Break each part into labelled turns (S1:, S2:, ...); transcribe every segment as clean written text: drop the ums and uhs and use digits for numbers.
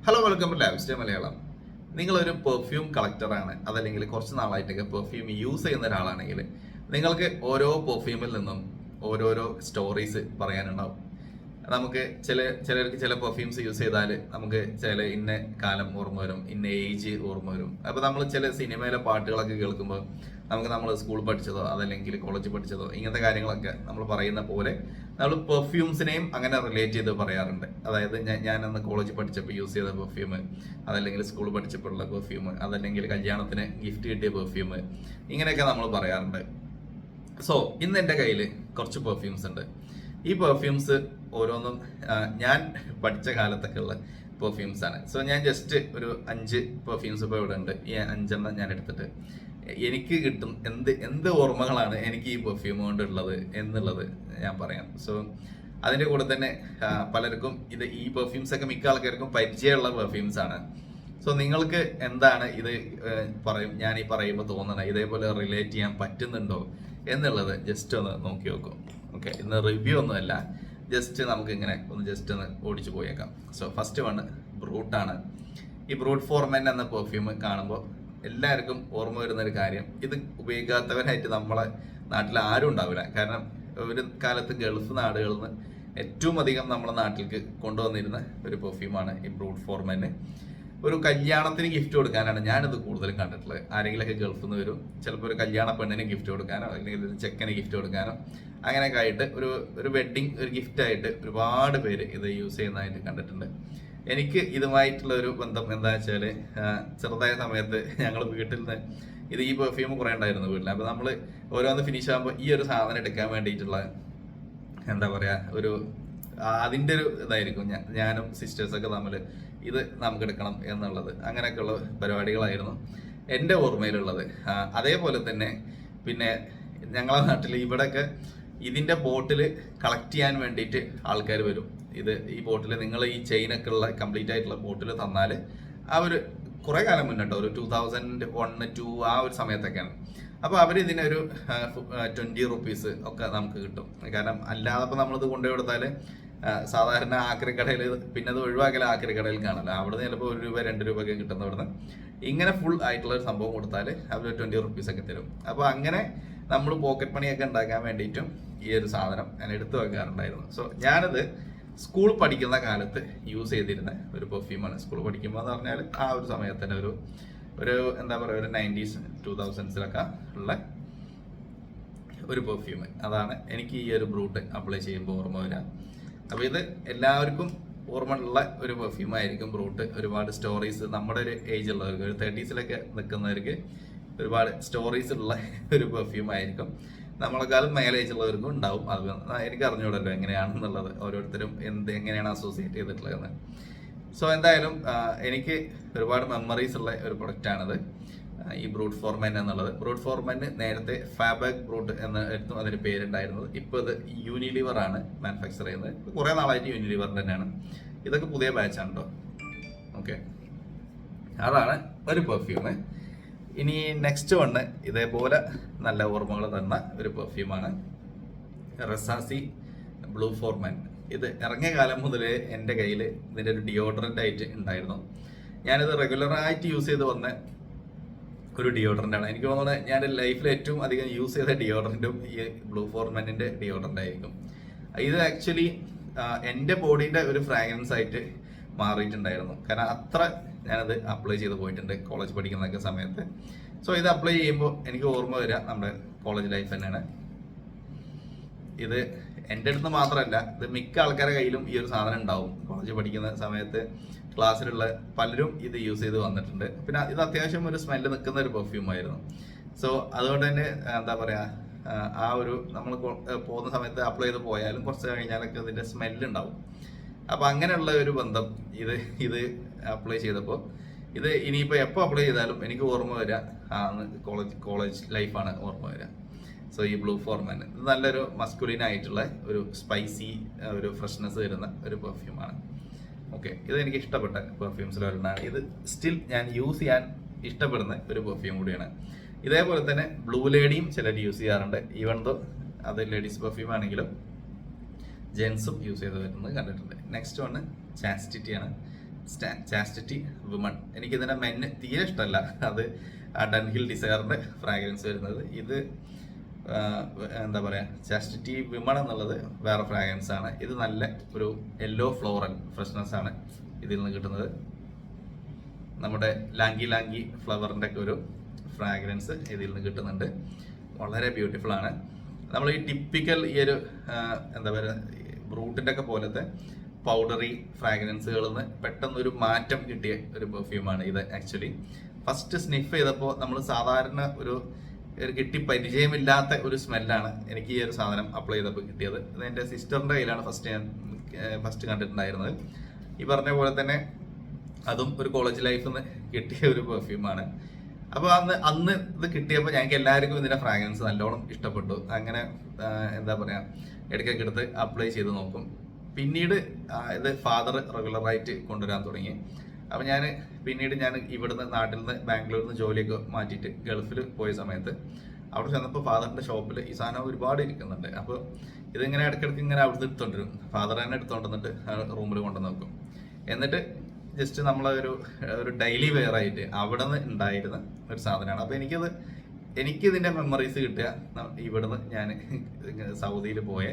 S1: Hello, welcome to life style Malayalam. നിങ്ങളൊരു perfume കളക്ടറാണ്, അതല്ലെങ്കിൽ കുറച്ച് നാളായിട്ടൊക്കെ പെർഫ്യൂം യൂസ് ചെയ്യുന്ന ഒരാളാണെങ്കിൽ നിങ്ങൾക്ക് ഓരോ പെർഫ്യൂമിൽ നിന്നും ഓരോരോ സ്റ്റോറീസ് പറയാനുണ്ടാവും. നമുക്ക് ചിലർക്ക് ചില പെർഫ്യൂംസ് യൂസ് ചെയ്താൽ നമുക്ക് ചില ഇന്ന കാലം ഓർമ്മ വരും, ഇന്ന ഏജ് ഓർമ്മ വരും. അപ്പോൾ നമ്മൾ ചില സിനിമയിലെ പാട്ടുകളൊക്കെ കേൾക്കുമ്പോൾ നമ്മൾ സ്കൂൾ പഠിച്ചതോ അതല്ലെങ്കിൽ കോളേജ് പഠിച്ചതോ ഇങ്ങനത്തെ കാര്യങ്ങളൊക്കെ നമ്മൾ പറയുന്ന പോലെ നമ്മൾ പെർഫ്യൂംസിനെയും അങ്ങനെ റിലേറ്റ് ചെയ്ത് പറയാറുണ്ട്. അതായത് ഞാനന്ന് കോളേജ് പഠിച്ചപ്പോൾ യൂസ് ചെയ്ത പെർഫ്യൂം, അതല്ലെങ്കിൽ സ്കൂൾ പഠിച്ചപ്പോഴുള്ള പെർഫ്യൂം, അതല്ലെങ്കിൽ കല്യാണത്തിന് ഗിഫ്റ്റ് കിട്ടിയ പെർഫ്യൂം, ഇങ്ങനെയൊക്കെ നമ്മൾ പറയാറുണ്ട്. സോ ഇന്ന് എൻ്റെ കയ്യിൽ കുറച്ച് പെർഫ്യൂംസ് ഉണ്ട്. ഈ പെർഫ്യൂംസ് ഓരോന്നും ഞാൻ പഠിച്ച കാലത്തൊക്കെ ഉള്ള പെർഫ്യൂംസ് ആണ്. സോ ഞാൻ ജസ്റ്റ് ഒരു 5 പെർഫ്യൂംസ് ഇപ്പോൾ ഇവിടെ ഉണ്ട്. ഈ 5 ഞാൻ എടുത്തിട്ട് എനിക്ക് കിട്ടും എന്ത് ഓർമ്മകളാണ് എനിക്ക് ഈ പെർഫ്യൂം കൊണ്ടുള്ളത് എന്നുള്ളത് ഞാൻ പറയാം. സോ അതിൻ്റെ കൂടെ തന്നെ പലർക്കും ഈ പെർഫ്യൂംസ് ഒക്കെ മിക്ക ആൾക്കാർക്കും പരിചയമുള്ള പെർഫ്യൂംസ് ആണ്. സോ നിങ്ങൾക്ക് എന്താണ് ഇത് ഞാൻ ഈ പറയുമ്പോൾ തോന്നണേ, ഇതേപോലെ റിലേറ്റ് ചെയ്യാൻ പറ്റുന്നുണ്ടോ എന്നുള്ളത് ജസ്റ്റ് ഒന്ന് നോക്കി നോക്കും. ഓക്കെ, ഇന്ന് റിവ്യൂ ഒന്നുമല്ല, ജസ്റ്റ് നമുക്ക് ഇങ്ങനെ ഒന്ന് ഓടിച്ചു പോയേക്കാം. സോ ഫസ്റ്റ് വൺ ബ്രൂട്ടാണ്. ഈ ബ്രൂട്ട് ഫോർമെൻ എന്ന പെർഫ്യൂം കാണുമ്പോൾ എല്ലാവർക്കും ഓർമ്മ വരുന്നൊരു കാര്യം, ഇത് ഉപയോഗിക്കാത്തവരായിട്ട് നമ്മളെ നാട്ടിൽ ആരും ഉണ്ടാവില്ല. കാരണം ഒരു കാലത്ത് ഗൾഫ് നാടുകളിൽ നിന്ന് ഏറ്റവും അധികം നമ്മളെ നാട്ടിലേക്ക് കൊണ്ടുവന്നിരുന്ന ഒരു പെർഫ്യൂമാണ് ഈ ബ്രൂട്ട് ഫോർമെൻ. ഒരു കല്യാണത്തിന് ഗിഫ്റ്റ് കൊടുക്കാനാണ് ഞാനിത് കൂടുതലും കണ്ടിട്ടുള്ളത്. ആരെങ്കിലുമൊക്കെ ഗൾഫിൽ നിന്ന് വരും, ചിലപ്പോൾ ഒരു കല്യാണ പെണ്ണിന് ഗിഫ്റ്റ് കൊടുക്കാനോ അല്ലെങ്കിൽ ഒരു ചെക്കന് ഗിഫ്റ്റ് കൊടുക്കാനോ അങ്ങനെയൊക്കെ ആയിട്ട് ഒരു വെഡ്ഡിങ് ഒരു ഗിഫ്റ്റായിട്ട് ഒരുപാട് പേര് ഇത് യൂസ് ചെയ്യുന്നതായിട്ട് കണ്ടിട്ടുണ്ട്. എനിക്ക് ഇതുമായിട്ടുള്ള ഒരു ബന്ധം എന്താ വെച്ചാൽ, ചെറുതായ സമയത്ത് ഞങ്ങൾ വീട്ടിൽ നിന്ന് ഈ പെർഫ്യൂം കുറേ ഉണ്ടായിരുന്നു വീട്ടിൽ. അപ്പോൾ നമ്മൾ ഓരോന്ന് ഫിനിഷ് ആകുമ്പോൾ ഈ ഒരു സാധനം എടുക്കാൻ വേണ്ടിയിട്ടുള്ള എന്താ പറയുക, അതിൻ്റെ ഒരു ഇതായിരിക്കും. ഞാനും സിസ്റ്റേഴ്സൊക്കെ തമ്മിൽ ഇത് നമുക്ക് എടുക്കണം എന്നുള്ളത്, അങ്ങനെയൊക്കെയുള്ള പരിപാടികളായിരുന്നു എൻ്റെ ഓർമ്മയിലുള്ളത്. അതേപോലെ തന്നെ പിന്നെ ഞങ്ങളെ നാട്ടിൽ ഇവിടെയൊക്കെ ഇതിൻ്റെ ബോട്ടിൽ കളക്ട് ചെയ്യാൻ വേണ്ടിയിട്ട് ആൾക്കാർ വരും. ഈ ബോട്ടിൽ നിങ്ങൾ ഈ ചെയിനൊക്കെ ഉള്ള കംപ്ലീറ്റ് ആയിട്ടുള്ള ബോട്ടിൽ തന്നാൽ അവർ കുറേ കാലം മുന്നോട്ടോ, ഒരു 2001-2 ആ ഒരു സമയത്തൊക്കെയാണ്. അപ്പോൾ അവർ ഇതിനൊരു 20 റുപ്പീസ് ഒക്കെ നമുക്ക് കിട്ടും. കാരണം അല്ലാതെ ഇപ്പോൾ നമ്മളിത് കൊണ്ടുപോയി കൊടുത്താൽ സാധാരണ ആക്രിക്കടയിൽ പിന്നെ അത് ഒഴിവാക്കൽ ആക്രിക്കടയിൽ കാണല്ലോ, അവിടെ നിന്ന് ചിലപ്പോൾ 1 രൂപ 2 രൂപ ഒക്കെ കിട്ടുന്ന ഇവിടുന്ന്. ഇങ്ങനെ ഫുൾ ആയിട്ടുള്ള ഒരു സംഭവം കൊടുത്താൽ അവർ 20 റുപ്പീസ് ഒക്കെ തരും. അപ്പോൾ അങ്ങനെ നമ്മൾ പോക്കറ്റ് മണിയൊക്കെ ഉണ്ടാക്കാൻ വേണ്ടിയിട്ടും ഈ ഒരു സാധനം ഞാൻ എടുത്തു വെക്കാറുണ്ടായിരുന്നു. സോ ഞാനത് സ്കൂൾ പഠിക്കുന്ന കാലത്ത് യൂസ് ചെയ്തിരുന്ന ഒരു പെർഫ്യൂമാണ്. സ്കൂൾ പഠിക്കുമ്പോൾ എന്ന് പറഞ്ഞാൽ ആ ഒരു സമയത്തിന് ഒരു എന്താ പറയുക, ഒരു 90s 2000s ഉള്ള ഒരു പെർഫ്യൂം. അതാണ് എനിക്ക് ഈ ഒരു ബ്രൂട്ട് അപ്ലൈ ചെയ്യുമ്പോൾ ഓർമ്മ വരിക. അപ്പോൾ ഇത് എല്ലാവർക്കും ഓർമ്മ ഉള്ള ഒരു പെർഫ്യൂം ആയിരിക്കും ബ്രൂട്ട്. ഒരുപാട് സ്റ്റോറീസ് നമ്മുടെ ഒരു ഏജ് ഉള്ളവർക്ക്, ഒരു 30s നിൽക്കുന്നവർക്ക് ഒരുപാട് സ്റ്റോറീസ് ഉള്ള ഒരു പെർഫ്യൂം ആയിരിക്കും. നമ്മളെക്കാളും മേലേജ് ഉള്ളവർക്കും ഉണ്ടാവും. അത് എനിക്ക് അറിഞ്ഞൂടല്ലോ എങ്ങനെയാണെന്നുള്ളത്, ഓരോരുത്തരും എങ്ങനെയാണ് അസോസിയേറ്റ് ചെയ്തിട്ടുള്ളതെന്ന്. സോ എന്തായാലും എനിക്ക് ഒരുപാട് മെമ്മറീസ് ഉള്ള ഒരു പ്രൊഡക്റ്റാണിത്, ഈ ബ്രൂട്ട് ഫോർമെൻ എന്നുള്ളത്. ബ്രൂട്ട് ഫോർമെന് നേരത്തെ ഫാബക് ബ്രൂട്ട് എന്നായിരുന്നു അതിന് പേരുണ്ടായിരുന്നത്. ഇപ്പോൾ ഇത് യൂണിലിവർ ആണ് മാനുഫാക്ചർ ചെയ്യുന്നത്. കുറേ നാളായിട്ട് യൂണിലിവർ തന്നെയാണ്. ഇതൊക്കെ പുതിയ ബാച്ചാണ് കേട്ടോ. ഓക്കെ, അതാണ് ഒരു പെർഫ്യൂം. ഇനി നെക്സ്റ്റ് വണ് ഇതേപോലെ നല്ല ഓർമ്മകൾ തന്ന ഒരു പെർഫ്യൂമാണ് റസാസി ബ്ലൂ ഫോർമെൻ. ഇത് ഇറങ്ങിയ കാലം മുതൽ എൻ്റെ കയ്യിൽ ഇതിൻ്റെ ഒരു ഡിയോഡറൻ്റ് ആയിട്ട് ഉണ്ടായിരുന്നു. ഞാനിത് റെഗുലറായിട്ട് യൂസ് ചെയ്ത് വന്ന ഒരു ഡിയോഡറൻ്റാണ്. എനിക്ക് തോന്നുന്നത് ഞാൻ ലൈഫിൽ ഏറ്റവും അധികം യൂസ് ചെയ്ത ഡിയോഡറൻറ്റും ഈ ബ്ലൂ ഫോർമെനിൻ്റെ ഡിയോഡറൻ്റ് ആയിരിക്കും. ഇത് ആക്ച്വലി എൻ്റെ ബോഡീൻ്റെ ഒരു ഫ്രാഗ്രൻസ് ആയിട്ട് മാറിയിട്ടുണ്ടായിരുന്നു. കാരണം അത്ര ഞാനത് അപ്ലൈ ചെയ്ത് പോയിട്ടുണ്ട് കോളേജ് പഠിക്കുന്നതൊക്കെ സമയത്ത്. സോ ഇത് അപ്ലൈ ചെയ്യുമ്പോൾ എനിക്ക് ഓർമ്മ വരിക നമ്മുടെ കോളേജ് ലൈഫ് തന്നെയാണ്. ഇത് എൻ്റെ അടുത്ത് മാത്രമല്ല, ഇത് മിക്ക ആൾക്കാരുടെ കയ്യിലും ഈ ഒരു സാധനം ഉണ്ടാവും. കോളേജ് പഠിക്കുന്ന സമയത്ത് ക്ലാസ്സിലുള്ള പലരും ഇത് യൂസ് ചെയ്ത് വന്നിട്ടുണ്ട്. പിന്നെ ഇത് അത്യാവശ്യം ഒരു സ്മെല്ല് നിൽക്കുന്ന ഒരു പെർഫ്യൂം ആയിരുന്നു. സോ അതുകൊണ്ട് തന്നെ എന്താ പറയുക, ആ ഒരു നമ്മൾ പോകുന്ന സമയത്ത് അപ്ലൈ ചെയ്ത് പോയാലും കുറച്ച് കഴിഞ്ഞാലൊക്കെ ഇതിൻ്റെ സ്മെല്ല് ഉണ്ടാവും. അപ്പോൾ അങ്ങനെയുള്ള ഒരു ബന്ധം ഇത് അപ്ലൈ ചെയ്തപ്പോൾ ഇത് ഇനിയിപ്പോൾ എപ്പോൾ അപ്ലൈ ചെയ്താലും എനിക്ക് ഓർമ്മ വരിക കോളേജ് ലൈഫാണ് ഓർമ്മ വരിക. സോ ഈ ബ്ലൂ ഫോർമെൻ ഇത് നല്ലൊരു മസ്കുലിൻ ആയിട്ടുള്ള ഒരു സ്പൈസി ഒരു ഫ്രഷ്നെസ് വരുന്ന ഒരു പെർഫ്യൂമാണ്. ഓക്കെ, ഇത് എനിക്ക് ഇഷ്ടപ്പെട്ട പെർഫ്യൂംസിലൊരെണ്ണമാണ്. ഇത് സ്റ്റിൽ ഞാൻ യൂസ് ചെയ്യാൻ ഇഷ്ടപ്പെടുന്ന ഒരു പെർഫ്യൂം കൂടിയാണ്. ഇതേപോലെ തന്നെ ബ്ലൂ ലേഡിയും ചിലർ യൂസ് ചെയ്യാറുണ്ട്. ഈവൻ ദോ അത് ലേഡീസ് പെർഫ്യൂം ആണെങ്കിലും ജെൻസും യൂസ് ചെയ്ത് വരുന്നത് കണ്ടിട്ടുണ്ട്. നെക്സ്റ്റ് വണ് ചാസ്റ്റിറ്റി ആണ്. Chastity women. എനിക്കിതിൻ്റെ മെന്ന് തീരെ ഇഷ്ടമല്ല. അത് ഡൺഹിൽ ഡിസയറിൻ്റെ ഫ്രാഗ്രൻസ് വരുന്നത്. ഇത് എന്താ പറയുക, ചാസ്റ്റിറ്റി വിമൺ എന്നുള്ളത് വേറെ ഫ്രാഗ്രൻസ് ആണ്. ഇത് നല്ല ഒരു യെല്ലോ ഫ്ലോറൽ ഫ്രഷ്നെസ് ആണ് ഇതിൽ നിന്ന് കിട്ടുന്നത്. നമ്മുടെ ലാങ്കി ഫ്ലവറിൻ്റെ ഒക്കെ ഒരു ഫ്രാഗ്രൻസ് ഇതിൽ നിന്ന് കിട്ടുന്നുണ്ട്. വളരെ ബ്യൂട്ടിഫുൾ ആണ്. നമ്മൾ ഈ ടിപ്പിക്കൽ ഈ ഒരു എന്താ പറയുക ബ്രൂട്ടിൻ്റെ ഒക്കെ പോലത്തെ പൗഡറി ഫ്രാഗ്രൻസുകളിൽ നിന്ന് പെട്ടെന്നൊരു മാറ്റം കിട്ടിയ ഒരു പെർഫ്യൂമാണ് ഇത്. ആക്ച്വലി ഫസ്റ്റ് സ്നിഫ് ചെയ്തപ്പോൾ നമ്മൾ സാധാരണ ഒരു കിട്ടി പരിചയമില്ലാത്ത ഒരു സ്മെല്ലാണ് എനിക്ക് ഈ ഒരു സാധനം അപ്ലൈ ചെയ്തപ്പോൾ കിട്ടിയത്. ഇത് എൻ്റെ സിസ്റ്ററിൻ്റെ കയ്യിലാണ് ഫസ്റ്റ് കണ്ടിട്ടുണ്ടായിരുന്നത്. ഈ പറഞ്ഞ പോലെ തന്നെ അതും ഒരു കോളേജ് ലൈഫിൽ നിന്ന് കിട്ടിയ ഒരു പെർഫ്യൂമാണ്. അപ്പോൾ അന്ന് ഇത് കിട്ടിയപ്പോൾ ഞങ്ങൾക്ക് എല്ലാവർക്കും ഇതിൻ്റെ ഫ്രാഗ്രൻസ് നല്ലോണം ഇഷ്ടപ്പെട്ടു. അങ്ങനെ എന്താ പറയുക ഇടയ്ക്കൊക്കെ എടുത്ത് അപ്ലൈ ചെയ്ത് നോക്കും. പിന്നീട് ഇത് ഫാദർ റെഗുലറായിട്ട് കൊണ്ടുവരാൻ തുടങ്ങി. അപ്പോൾ പിന്നീട് ഞാൻ ഇവിടുന്ന് നാട്ടിൽ നിന്ന് ബാംഗ്ലൂരിൽ നിന്ന് ജോലിയൊക്കെ മാറ്റിയിട്ട് ഗൾഫിൽ പോയ സമയത്ത് അവിടെ ചെന്നപ്പോൾ ഫാദറിൻ്റെ ഷോപ്പിൽ ഈ സാധനം ഒരുപാട് ഇരിക്കുന്നുണ്ട്. അപ്പോൾ ഇതിങ്ങനെ ഇടയ്ക്കിടയ്ക്ക് ഇങ്ങനെ അവിടുന്ന് എടുത്തുകൊണ്ടിരും. ഫാദർ തന്നെ എടുത്തുകൊണ്ടിരുന്നിട്ട് റൂമിൽ കൊണ്ടുവന്ന് വെക്കും. എന്നിട്ട് ജസ്റ്റ് നമ്മളൊരു ഡെയിലി വെയർ ആയിട്ട് അവിടെ നിന്ന് ഉണ്ടായിരുന്ന ഒരു സാധനമാണ്. അപ്പോൾ എനിക്കിതിൻ്റെ മെമ്മറീസ് കിട്ടുക ഇവിടുന്ന് ഞാൻ സൗദിയിൽ പോയ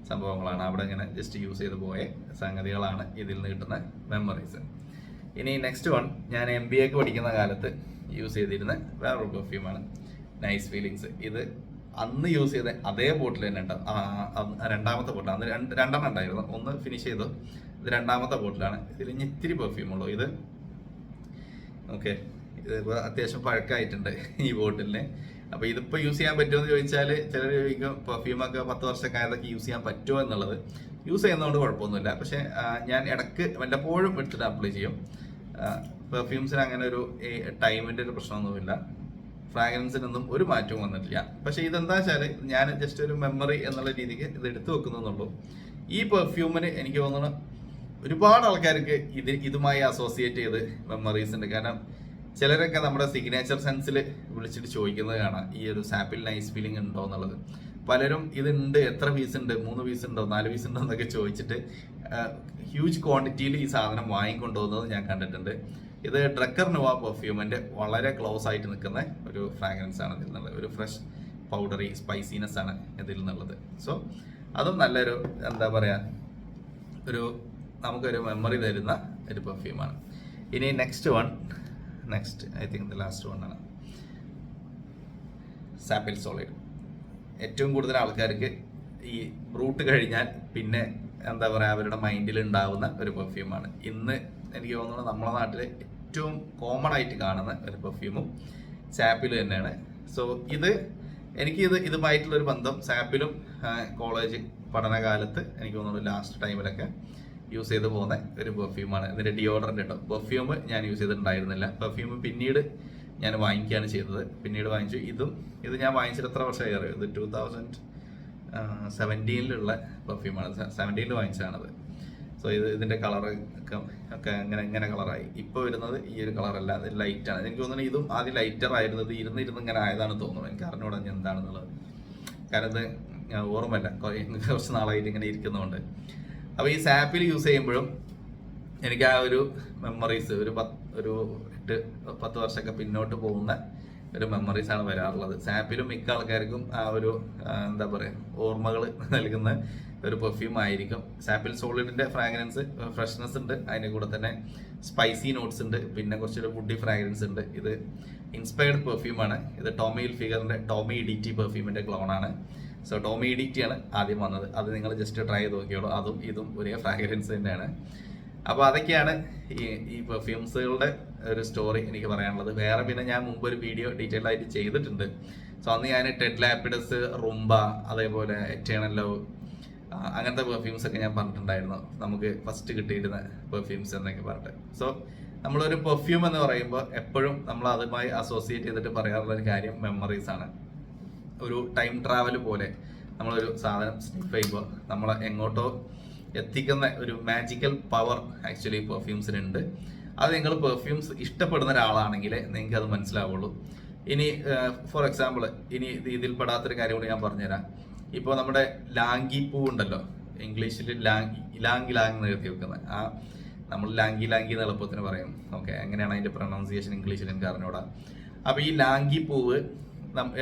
S1: സംഭവങ്ങളാണ്. അവിടെ ഇങ്ങനെ ജസ്റ്റ് യൂസ് ചെയ്ത് പോയ സംഗതികളാണ് ഇതിൽ നിന്ന് കിട്ടുന്ന മെമ്മറീസ്. ഇനി നെക്സ്റ്റ് വൺ, ഞാൻ MBA ഒക്കെ പഠിക്കുന്ന കാലത്ത് യൂസ് ചെയ്തിരുന്ന വേറൊരു പെർഫ്യൂമാണ് നൈസ് ഫീലിങ്സ്. ഇത് അന്ന് യൂസ് ചെയ്ത അതേ ബോട്ടിൽ തന്നെ ഉണ്ടാവും. രണ്ടാമത്തെ ബോട്ടിൽ, അന്ന് രണ്ടെണ്ണം ഉണ്ടായിരുന്നു. ഒന്ന് ഫിനിഷ് ചെയ്തു, ഇത് രണ്ടാമത്തെ ബോട്ടിലാണ്. ഇതിൽ ഇത്തിരി പെർഫ്യൂമുള്ളൂ. ഇത് ഓക്കെ, ഇത് അത്യാവശ്യം പഴക്കമായിട്ടുണ്ട് ഈ ബോട്ടിലിന്. അപ്പോൾ ഇതിപ്പോൾ യൂസ് ചെയ്യാൻ പറ്റുമോ എന്ന് ചോദിച്ചാൽ ചിലർ ചോദിക്കും പെർഫ്യൂമൊക്കെ 10 വർഷമൊക്കെ ആയതൊക്കെ യൂസ് ചെയ്യാൻ പറ്റുമോ എന്നുള്ളത്. യൂസ് ചെയ്യുന്നതുകൊണ്ട് കുഴപ്പമൊന്നുമില്ല. പക്ഷേ ഞാൻ ഇടയ്ക്ക് വല്ലപ്പോഴും എടുത്തിട്ട് അപ്ലൈ ചെയ്യും. പെർഫ്യൂംസിന് അങ്ങനെ ഒരു ടൈമിൻ്റെ ഒരു പ്രശ്നമൊന്നുമില്ല. ഫ്രാഗ്രൻസിനൊന്നും ഒരു മാറ്റവും വന്നിട്ടില്ല. പക്ഷേ ഇതെന്താ വെച്ചാൽ ഞാൻ ജസ്റ്റ് ഒരു മെമ്മറി എന്നുള്ള രീതിക്ക് ഇത് എടുത്തു വെക്കുന്നുള്ളൂ. ഈ പെർഫ്യൂമിന് എനിക്ക് തോന്നുന്നു ഒരുപാട് ആൾക്കാർക്ക് ഇതുമായി അസോസിയേറ്റ് ചെയ്ത് മെമ്മറീസ് ഉണ്ട്. കാരണം ചിലരൊക്കെ നമ്മുടെ സിഗ്നേച്ചർ സെൻസിൽ വിളിച്ചിട്ട് ചോദിക്കുന്നത് കാണാം ഈ ഒരു സാപ്പിൽ നൈസ് ഫീലിംഗ് ഉണ്ടോ എന്നുള്ളത്. പലരും ഇതുണ്ട്, എത്ര പീസ് ഉണ്ട്, 3 പീസ് ഉണ്ടോ 4 പീസ് ഉണ്ടോ എന്നൊക്കെ ചോദിച്ചിട്ട് ഹ്യൂജ് ക്വാണ്ടിറ്റിയിൽ ഈ സാധനം വാങ്ങിക്കൊണ്ടുപോകുന്നത് ഞാൻ കണ്ടിട്ടുണ്ട്. ഇത് ഡ്രക്കർ നുവ പെർഫ്യൂമിൻ്റെ വളരെ ക്ലോസ് ആയിട്ട് നിൽക്കുന്ന ഒരു ഫ്രാഗ്രൻസ് ആണ് ഇതിൽ നിന്നുള്ളത്. ഒരു ഫ്രഷ് പൗഡറി സ്പൈസിനെസ് ആണ് ഇതിൽ നിന്നുള്ളത്. സോ അതും നല്ലൊരു എന്താ പറയുക നമുക്കൊരു മെമ്മറി തരുന്ന ഒരു പെർഫ്യൂമാണ്. ഇനി next I think the last one ആണ് സാപ്പിൽ സോളിഡ്. ഏറ്റവും കൂടുതൽ ആൾക്കാർക്ക് ഈ ബ്രൂട്ട് കഴിഞ്ഞാൽ പിന്നെ എന്താ പറയുക അവരുടെ മൈൻഡിൽ ഉണ്ടാവുന്ന ഒരു പെർഫ്യൂമാണ്. ഇന്ന് എനിക്ക് തോന്നുന്നത് നമ്മളെ നാട്ടിൽ ഏറ്റവും കോമൺ ആയിട്ട് കാണുന്ന ഒരു പെർഫ്യൂമും സാപ്പിൽ തന്നെയാണ്. സോ ഇതുമായിട്ടുള്ളൊരു ബന്ധം സാപ്പിലും കോളേജ് പഠനകാലത്ത് എനിക്ക് തോന്നുന്നു ലാസ്റ്റ് ടൈമിലൊക്കെ യൂസ് ചെയ്ത് പോകുന്ന ഒരു പെർഫ്യൂമാണ്. ഇതിൻ്റെ ഡിയോഡറൻ്റ് കേട്ടോ. പെർഫ്യൂം ഞാൻ യൂസ് ചെയ്തിട്ടുണ്ടായിരുന്നില്ല. പെർഫ്യൂം പിന്നീട് ഞാൻ വാങ്ങിക്കുകയാണ് ചെയ്തത്. പിന്നീട് വാങ്ങിച്ചു. ഇത് ഞാൻ വാങ്ങിച്ചിട്ട് എത്ര വർഷമായി അറിയാം? ഇത് 2017 പെർഫ്യൂമാണ്. 17 വാങ്ങിച്ചതാണത്. സോ ഇതിൻ്റെ കളറ് ഒക്കെ ഇങ്ങനെ കളറായി. ഇപ്പോൾ വരുന്നത് ഈ ഒരു കളറല്ല, അത് ലൈറ്റാണ്. എനിക്ക് തോന്നുന്നത് ഇതും ആദ്യം ലൈറ്റർ ആയിരുന്നത് ഇരുന്ന് ഇങ്ങനെ ആയതാണ് തോന്നുന്നത്. എനിക്ക് അറിഞ്ഞൂടാ എന്താണെന്നുള്ളത്. കാരണം ഇത് ഓർമ്മയില്ല, കുറച്ച് നാളായിട്ട് ഇങ്ങനെ ഇരിക്കുന്നതുകൊണ്ട്. അപ്പോൾ ഈ സാപ്പിൽ യൂസ് ചെയ്യുമ്പോഴും എനിക്ക് ആ ഒരു മെമ്മറീസ് ഒരു 8-10 വർഷമൊക്കെ പിന്നോട്ട് പോകുന്ന ഒരു മെമ്മറീസാണ് വരാറുള്ളത്. സാപ്പിലും മിക്ക ആൾക്കാർക്കും ആ ഒരു എന്താ പറയുക ഓർമ്മകൾ നൽകുന്ന ഒരു പെർഫ്യൂം ആയിരിക്കും. സാപ്പിൽ സോളിഡിൻ്റെ ഫ്രാഗ്രൻസ് ഫ്രഷ്നെസ് ഉണ്ട്, അതിൻ്റെ കൂടെ തന്നെ സ്പൈസി നോട്ട്സ് ഉണ്ട്, പിന്നെ കുറച്ചൊരു വുഡി ഫ്രാഗ്രൻസ് ഉണ്ട്. ഇത് ഇൻസ്പയർഡ് പെർഫ്യൂമാണ്. ഇത് ടോമി ഹിൽഫിഗറിൻ്റെ ടോമി ഇഡിറ്റി പെർഫ്യൂമിൻ്റെ ക്ലോണാണ്. സോ ടോമി ഇഡിറ്റിയാണ് ആദ്യം വന്നത്. അത് നിങ്ങൾ ജസ്റ്റ് ട്രൈ ചെയ്ത് നോക്കിയോളൂ. അതും ഇതും ഒരേ ഫ്രാഗ്രൻസ് തന്നെയാണ്. അപ്പോൾ അതൊക്കെയാണ് ഈ പെർഫ്യൂംസുകളുടെ ഒരു സ്റ്റോറി എനിക്ക് പറയാനുള്ളത്. വേറെ പിന്നെ ഞാൻ മുമ്പ് ഒരു വീഡിയോ ഡീറ്റെയിൽ ആയിട്ട് ചെയ്തിട്ടുണ്ട്. സോ അന്ന് ഞാൻ ടെഡ് ലാപ്പിഡസ്, റുംബ, അതേപോലെ എറ്റേണൽ ലവ്, അങ്ങനത്തെ പെർഫ്യൂംസ് ഒക്കെ ഞാൻ പറഞ്ഞിട്ടുണ്ടായിരുന്നു. നമുക്ക് ഫസ്റ്റ് കിട്ടിയിരുന്ന പെർഫ്യൂംസ് എന്നൊക്കെ പറഞ്ഞിട്ട്. സോ നമ്മളൊരു പെർഫ്യൂം എന്ന് പറയുമ്പോൾ എപ്പോഴും നമ്മൾ അതുമായി അസോസിയേറ്റ് ചെയ്തിട്ട് പറയാറുള്ള ഒരു കാര്യം മെമ്മറീസ് ആണ്. ഒരു ടൈം ട്രാവൽ പോലെ നമ്മളൊരു സാധനം സ്നിഫ് ചെയ്യുമ്പോൾ നമ്മളെ എങ്ങോട്ടോ എത്തിക്കുന്ന ഒരു മാജിക്കൽ പവർ ആക്ച്വലി പെർഫ്യൂംസിനുണ്ട്. അത് നിങ്ങൾ പെർഫ്യൂംസ് ഇഷ്ടപ്പെടുന്ന ഒരാളാണെങ്കിൽ നിങ്ങൾക്ക് അത് മനസ്സിലാവുള്ളൂ. ഇനി ഫോർ എക്സാമ്പിൾ ഇതിൽ പെടാത്തൊരു കാര്യം കൂടി ഞാൻ പറഞ്ഞുതരാം. ഇപ്പോൾ നമ്മുടെ ലാങ്കി പൂ ഉണ്ടല്ലോ, ഇംഗ്ലീഷിൽ ലാങ് എന്ന് എഴുതി വെക്കുന്നത്. ആ നമ്മൾ ലാങ്കി ലാങ്കി എന്ന് എളുപ്പത്തിന് പറയും. ഓക്കെ, എങ്ങനെയാണ് അതിൻ്റെ പ്രൊനൗൺസിയേഷൻ ഇംഗ്ലീഷിൽ എനിക്ക് അറിഞ്ഞൂടാ. അപ്പോൾ ഈ ലാങ്കി പൂവ്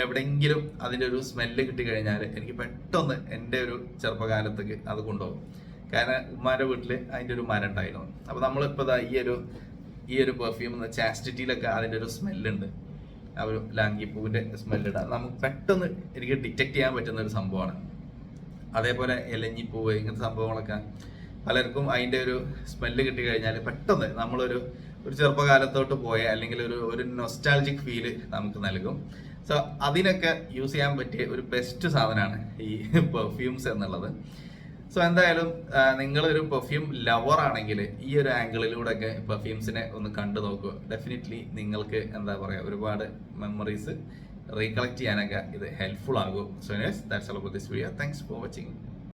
S1: എവിടെയെങ്കിലും അതിൻ്റെ ഒരു സ്മെല്ല് കിട്ടിക്കഴിഞ്ഞാൽ എനിക്ക് പെട്ടെന്ന് എൻ്റെ ഒരു ചെറുപ്പകാലത്തേക്ക് അത് കൊണ്ടുപോകും. കാരണം ഉമ്മാൻ്റെ വീട്ടിൽ അതിൻ്റെ ഒരു മരം ഉണ്ടായിരുന്നു. അപ്പോൾ നമ്മളിപ്പോൾ ഈ ഒരു പെർഫ്യൂം ചാസ്റ്റിറ്റിയിലൊക്കെ അതിൻ്റെ ഒരു സ്മെല്ലുണ്ട്. ആ ഒരു ലാങ്കി പൂവിൻ്റെ സ്മെല്ലിടാം നമുക്ക് പെട്ടെന്ന് എനിക്ക് ഡിറ്റക്ട് ചെയ്യാൻ പറ്റുന്ന ഒരു സംഭവമാണ്. അതേപോലെ ഇലഞ്ഞിപ്പൂവ്, ഇങ്ങനത്തെ സംഭവങ്ങളൊക്കെ പലർക്കും അതിൻ്റെ ഒരു സ്മെല്ല് കിട്ടിക്കഴിഞ്ഞാൽ പെട്ടെന്ന് നമ്മളൊരു ചെറുപ്പകാലത്തോട്ട് പോയ അല്ലെങ്കിൽ ഒരു നൊസ്റ്റാൾജിക് ഫീല് നമുക്ക് നൽകും. സോ അതിനൊക്കെ യൂസ് ചെയ്യാൻ പറ്റിയ ഒരു ബെസ്റ്റ് സാധനമാണ് ഈ പെർഫ്യൂംസ് എന്നുള്ളത്. സോ എന്തായാലും നിങ്ങളൊരു പെർഫ്യൂം ലവർ ആണെങ്കിൽ ഈ ഒരു ആംഗിളിലൂടെയൊക്കെ പെർഫ്യൂംസിനെ ഒന്ന് കണ്ടു നോക്കുക. ഡെഫിനറ്റ്ലി നിങ്ങൾക്ക് എന്താ പറയുക, ഒരുപാട് മെമ്മറീസ് റീകളക്ട് ചെയ്യാനൊക്കെ ഇത് ഹെൽപ്ഫുൾ ആകും. So that's all about this video. Thanks for watching.